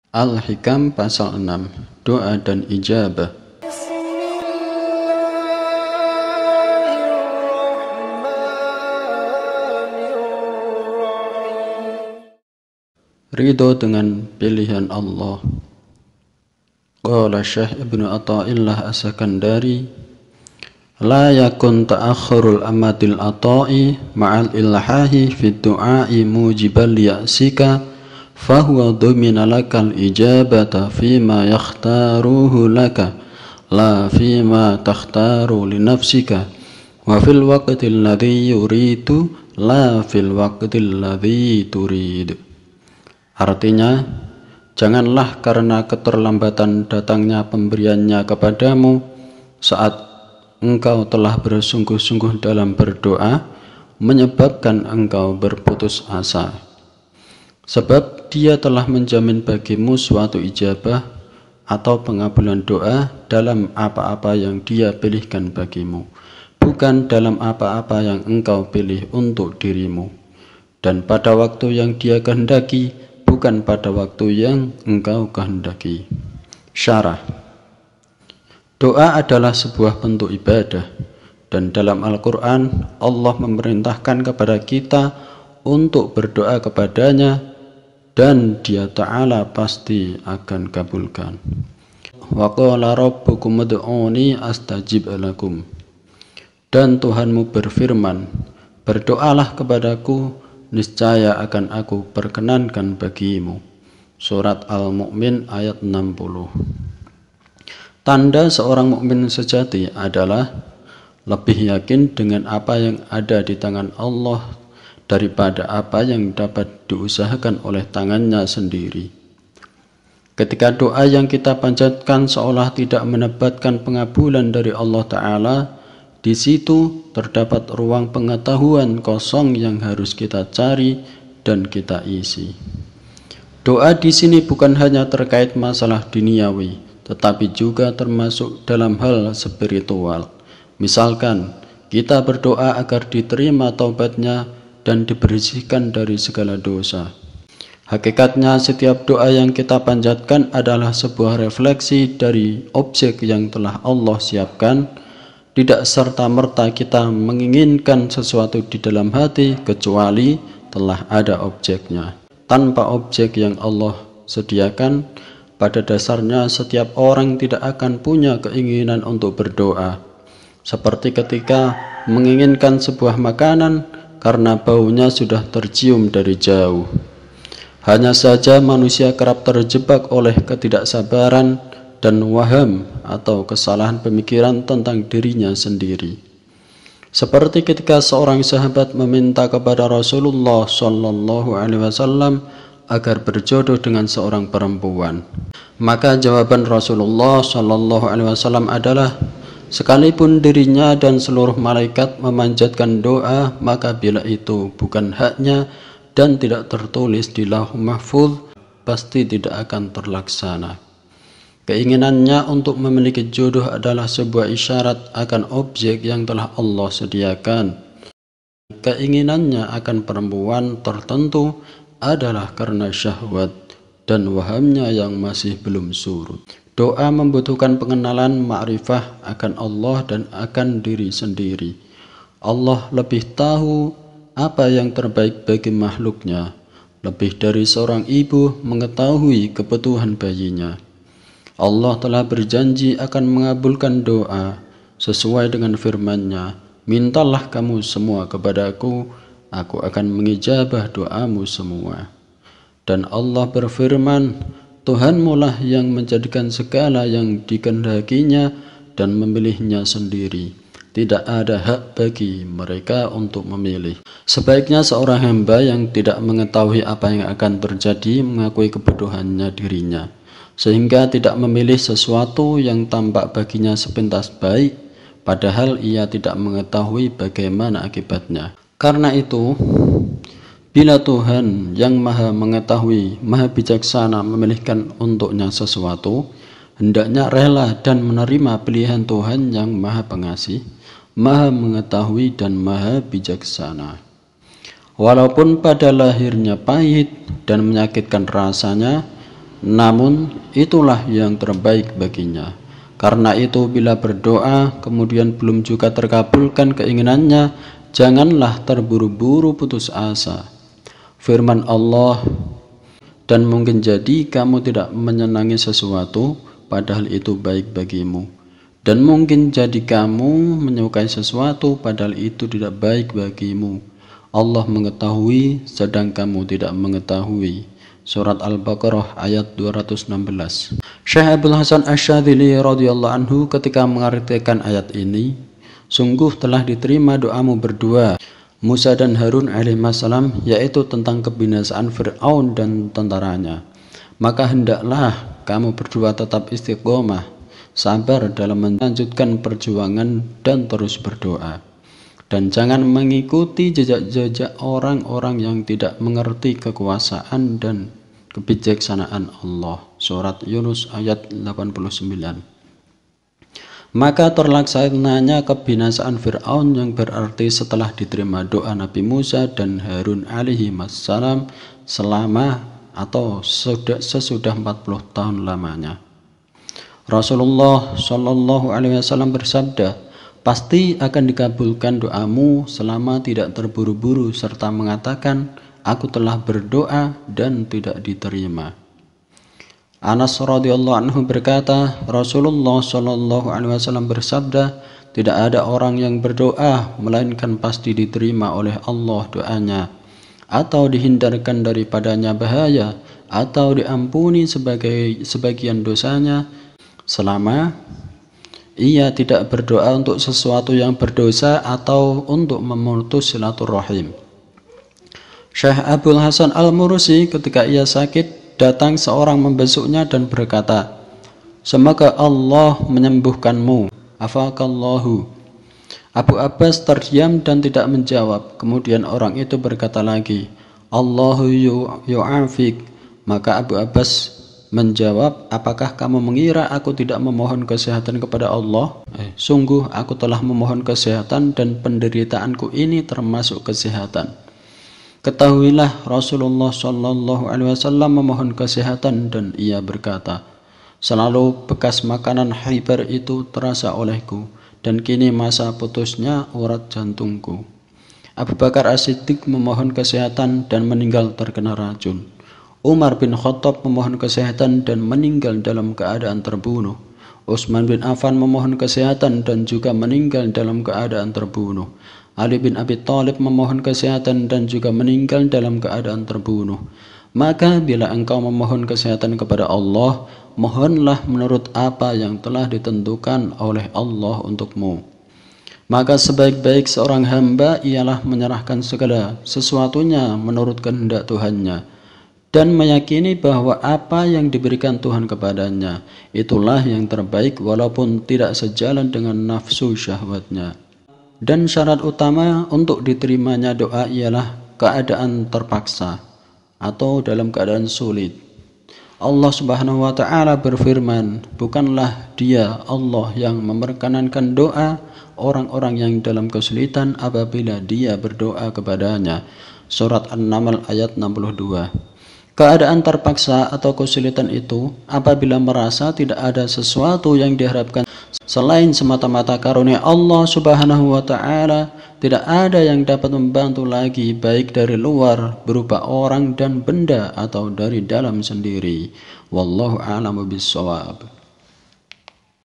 Al-Hikam pasal 6, doa dan ijabah. Ridho dengan pilihan Allah. Qala Syekh Ibnu Athaillah As-Sakandari, la yakun ta'akhurul amatil ata'i ma'al ilhahi fid du'a'i mujibal ya'sika fahuwa dhumina lakal ijabata fima yakhtaruhu laka la fima takhtaru li nafsika wa fil waqtil ladhi yuridu la fil waqtil ladhi turidu. Artinya, janganlah karena keterlambatan datangnya pemberiannya kepadamu saat engkau telah bersungguh-sungguh dalam berdoa menyebabkan engkau berputus asa. Sebab dia telah menjamin bagimu suatu ijabah atau pengabulan doa dalam apa-apa yang dia pilihkan bagimu, bukan dalam apa-apa yang engkau pilih untuk dirimu, dan pada waktu yang dia kehendaki, bukan pada waktu yang engkau kehendaki. Syarah. Doa adalah sebuah bentuk ibadah, dan dalam Al-Quran Allah memerintahkan kepada kita untuk berdoa kepadanya, dan Dia Ta'ala pasti akan kabulkan. Wa qala rabbukum ud'uni astajib lakum. Dan Tuhanmu berfirman, berdoalah kepadaku, niscaya akan aku perkenankan bagimu. Surat Al-Mu'min ayat 60. Tanda seorang mukmin sejati adalah lebih yakin dengan apa yang ada di tangan Allah daripada apa yang dapat diusahakan oleh tangannya sendiri. Ketika doa yang kita panjatkan seolah tidak mendapatkan pengabulan dari Allah Ta'ala, di situ terdapat ruang pengetahuan kosong yang harus kita cari dan kita isi. Doa di sini bukan hanya terkait masalah duniawi, tetapi juga termasuk dalam hal spiritual. Misalkan, kita berdoa agar diterima taubatnya dan dibersihkan dari segala dosa. Hakikatnya setiap doa yang kita panjatkan adalah sebuah refleksi dari objek yang telah Allah siapkan. Tidak serta-merta kita menginginkan sesuatu di dalam hati kecuali telah ada objeknya. Tanpa objek yang Allah sediakan, pada dasarnya setiap orang tidak akan punya keinginan untuk berdoa. Seperti ketika menginginkan sebuah makanan karena baunya sudah tercium dari jauh. Hanya saja manusia kerap terjebak oleh ketidaksabaran dan waham atau kesalahan pemikiran tentang dirinya sendiri. Seperti ketika seorang sahabat meminta kepada Rasulullah Shallallahu Alaihi Wasallam agar berjodoh dengan seorang perempuan, maka jawaban Rasulullah Shallallahu Alaihi Wasallam adalah, sekalipun dirinya dan seluruh malaikat memanjatkan doa, maka bila itu bukan haknya dan tidak tertulis di Lauh Mahfuz, pasti tidak akan terlaksana. Keinginannya untuk memiliki jodoh adalah sebuah isyarat akan objek yang telah Allah sediakan. Keinginannya akan perempuan tertentu adalah karena syahwat dan wahamnya yang masih belum surut. Doa membutuhkan pengenalan ma'rifah akan Allah dan akan diri sendiri. Allah lebih tahu apa yang terbaik bagi makhluknya, lebih dari seorang ibu mengetahui kebutuhan bayinya. Allah telah berjanji akan mengabulkan doa sesuai dengan firman-Nya, mintalah kamu semua kepadaku, aku akan mengijabah doamu semua. Dan Allah berfirman, Tuhanmu lah yang menjadikan segala yang dikehendakinya dan memilihnya sendiri. Tidak ada hak bagi mereka untuk memilih. Sebaiknya seorang hamba yang tidak mengetahui apa yang akan terjadi mengakui kebodohannya dirinya, sehingga tidak memilih sesuatu yang tampak baginya sepintas baik, padahal ia tidak mengetahui bagaimana akibatnya. Karena itu, bila Tuhan yang maha mengetahui, maha bijaksana memilihkan untuknya sesuatu, hendaknya rela dan menerima pilihan Tuhan yang maha pengasih, maha mengetahui dan maha bijaksana. Walaupun pada lahirnya pahit dan menyakitkan rasanya, namun itulah yang terbaik baginya. Karena itu bila berdoa kemudian belum juga terkabulkan keinginannya, janganlah terburu-buru putus asa. Firman Allah, dan mungkin jadi kamu tidak menyenangi sesuatu padahal itu baik bagimu, dan mungkin jadi kamu menyukai sesuatu padahal itu tidak baik bagimu. Allah mengetahui sedang kamu tidak mengetahui. Surat Al-Baqarah ayat 216. Syekh Abdul Hasan Asy-Syadzili radhiyallahu anhu ketika mengartikan ayat ini, sungguh telah diterima doamu berdua, Musa dan Harun alaihissalam, yaitu tentang kebinasaan Fir'aun dan tentaranya. Maka hendaklah kamu berdua tetap istiqomah, sabar dalam melanjutkan perjuangan dan terus berdoa. Dan jangan mengikuti jejak-jejak orang-orang yang tidak mengerti kekuasaan dan kebijaksanaan Allah. Surat Yunus ayat 89. Maka terlaksananya kebinasaan Fir'aun yang berarti setelah diterima doa Nabi Musa dan Harun alaihissalam selama atau sesudah 40 tahun lamanya. Rasulullah Shallallahu Alaihi Wasallam bersabda, pasti akan dikabulkan doamu selama tidak terburu-buru serta mengatakan, aku telah berdoa dan tidak diterima. Anas radhiyallahu anhu berkata, Rasulullah Shallallahu Alaihi Wasallam bersabda, tidak ada orang yang berdoa melainkan pasti diterima oleh Allah doanya, atau dihindarkan daripadanya bahaya, atau diampuni sebagian dosanya, selama ia tidak berdoa untuk sesuatu yang berdosa atau untuk memutus silaturahim. Syekh Abdul Hasan Al-Mursi ketika ia sakit, datang seorang membesuknya dan berkata, semoga Allah menyembuhkanmu, afakallahu. Abu Abbas terdiam dan tidak menjawab. Kemudian orang itu berkata lagi, Allahu yu'afik. Maka Abu Abbas menjawab, apakah kamu mengira aku tidak memohon kesehatan kepada Allah? Sungguh aku telah memohon kesehatan dan penderitaanku ini termasuk kesehatan. Ketahuilah Rasulullah Shallallahu Alaihi Wasallam memohon kesehatan dan ia berkata, selalu bekas makanan Khaybar itu terasa olehku dan kini masa putusnya urat jantungku. Abu Bakar As-Siddiq memohon kesehatan dan meninggal terkena racun. Umar bin Khattab memohon kesehatan dan meninggal dalam keadaan terbunuh. Utsman bin Affan memohon kesehatan dan juga meninggal dalam keadaan terbunuh. Ali bin Abi Thalib memohon kesehatan dan juga meninggal dalam keadaan terbunuh. Maka bila engkau memohon kesehatan kepada Allah, mohonlah menurut apa yang telah ditentukan oleh Allah untukmu. Maka sebaik-baik seorang hamba ialah menyerahkan segala sesuatunya menurut kehendak Tuhannya dan meyakini bahwa apa yang diberikan Tuhan kepadanya itulah yang terbaik walaupun tidak sejalan dengan nafsu syahwatnya. Dan syarat utama untuk diterimanya doa ialah keadaan terpaksa atau dalam keadaan sulit. Allah Subhanahu wa taala berfirman, bukanlah Dia Allah yang memperkenankan doa orang-orang yang dalam kesulitan apabila Dia berdoa kepadanya. Surat An-Naml ayat 62. Keadaan terpaksa atau kesulitan itu apabila merasa tidak ada sesuatu yang diharapkan selain semata-mata karunia Allah Subhanahu wa taala, tidak ada yang dapat membantu lagi baik dari luar berupa orang dan benda atau dari dalam sendiri. Wallahu a'lamu bissawab.